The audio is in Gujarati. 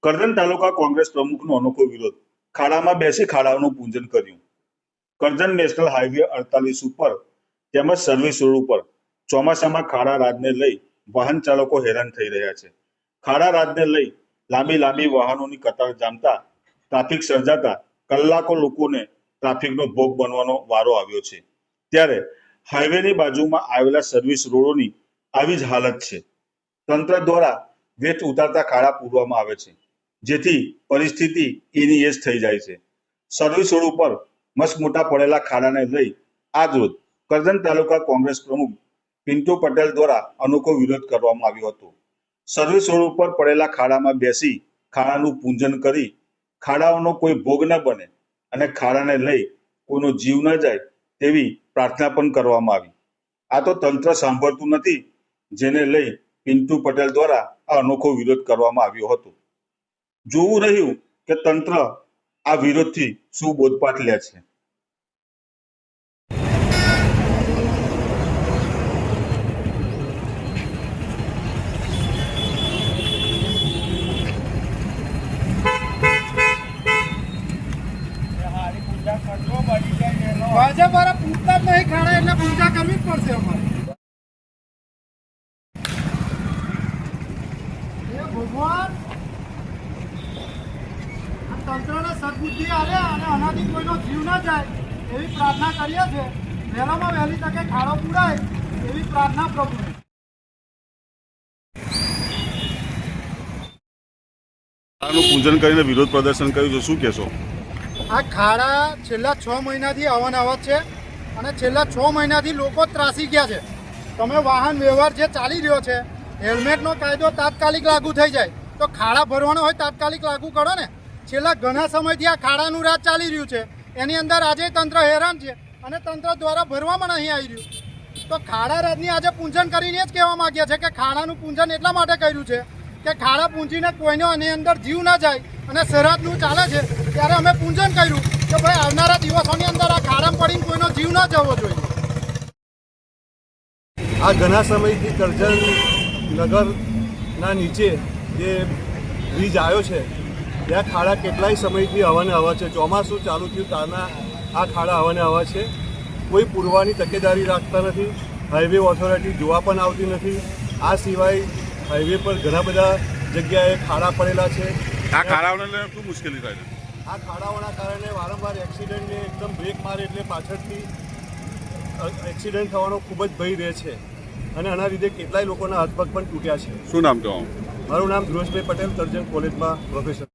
કરજણ તાલુકા કોંગ્રેસ પ્રમુખનો અનોખો વિરોધ. ખાડામાં બેસી ખાડાઓનું પૂજન કર્યું. કરજણ નેશનલ હાઈવે 48 ઉપર તેમજ સર્વિસ રોડ ઉપર ચોમાસામાં ખાડા રાજને લઈ વાહન ચાલકો હેરાન થઈ રહ્યા છે. ખાડા રાજને લઈ લાંબી વાહનોની કતાર જામતા ટ્રાફિક સર્જાતા કલાકો લોકોને ટ્રાફિકનો ભોગ બનવાનો વારો આવ્યો છે. ત્યારે હાઈવેની બાજુમાં આવેલા સર્વિસ રોડોની આવી જ હાલત છે. તંત્ર દ્વારા વેચ ઉતારતા ખાડા પૂરવામાં આવે છે, જેથી પરિસ્થિતિ એની એ જ થઈ જાય છે. સર્વિસ રોડ ઉપર મસ્ત મોટા પડેલા ખાડાને લઈ આજ રોજ કરજણ તાલુકા કોંગ્રેસ પ્રમુખ પિન્ટુ પટેલ દ્વારા અનોખો વિરોધ કરવામાં આવ્યો હતો. સર્વિસ રોડ ઉપર પડેલા ખાડામાં બેસી ખાડાનું પૂજન કરી ખાડાઓનો કોઈ ભોગ ન બને અને ખાડાને લઈ કોઈનો જીવ ન જાય તેવી પ્રાર્થના પણ કરવામાં આવી. આ તો તંત્ર સાંભળતું નથી, જેને લઈ પિન્ટુ પટેલ દ્વારા આ અનોખો વિરોધ કરવામાં આવ્યો હતો. જોવું રહ્યું કે તંત્ર આ વિરોધથી શું બોધપાઠ લે છે. ભાજપ વાળા પૂછતા જ નહીં ખાડા, એટલે પૂજા કરવી જ પડશે અમારે. ભગવાન તંત્રને સદબુદ્ધિ આવે અને આનાથી કોઈનો જીવ ના જાય એવી પ્રાર્થના કરીએ છીએ. વહેલામાં વહેલી તકે ખાડો પૂરાય એવી પ્રાર્થના પ્રભુને. ખાડાનું પૂજન કરીને વિરોધ પ્રદર્શન કર્યું છે, શું કહેશો? આ ખાડા છેલ્લા 6 મહિનાથી અવાનવા છે અને છેલ્લા 6 મહિનાથી લોકો ત્રાસી ગયા છે. તમે વાહન વ્યવહાર જે ચાલી રહ્યો છે, હેલ્મેટનો કાયદો તાત્કાલિક લાગુ થઈ જાય તો ખાડા ભરવાનો હોય તાત્કાલિક લાગુ કરો ને. છેલ્લા ઘણા સમયથી આ ખાડાનું રાજ ચાલી રહ્યું છે, એની અંદર આજે તંત્ર હેરાન છે અને તંત્ર દ્વારા ભરવામાં નહીં આવી રહ્યું. તો ખાડા રાજની આજે પૂજન કરીને જ કહેવા માંગ્યા છે કે ખાડાનું પૂજન એટલા માટે કર્યું છે કે ખાડા પૂંજીને કોઈનો એની અંદર જીવ ના જાય અને સરહદનું ચાલે છે ત્યારે અમે પૂજન કર્યું કે ભાઈ આવનારા દિવસોની અંદર આ ખાડામાં પડીને કોઈનો જીવ ના જવો જોઈએ. આ ઘણા સમયથી કરજણ નગરના નીચે જે બ્રિજ આવ્યો છે ત્યાં ખાડા કેટલાય સમયથી હવાને હવા છે. ચોમાસું ચાલુ થયું ત્યારના આ ખાડા હવાને હવા છે. કોઈ પૂરવાની તકેદારી રાખતા નથી. હાઈવે ઓથોરિટી જોવા પણ આવતી નથી. આ સિવાય હાઈવે પર ઘણા બધા જગ્યાએ ખાડા પડેલા છે. આ ખાડાઓને લઈને શું મુશ્કેલી થાય છે? આ ખાડાઓના કારણે વારંવાર એક્સિડન્ટને એકદમ બ્રેક મારે એટલે પાછળથી એક્સિડન્ટ થવાનો ખૂબ જ ભય રહે છે અને આના લીધે કેટલાય લોકોના હાથ પગ પણ તૂટ્યા છે. શું નામ તમારું? મારું નામ ધ્રુવેશભાઈ પટેલ, કરજણ કોલેજમાં પ્રોફેસર.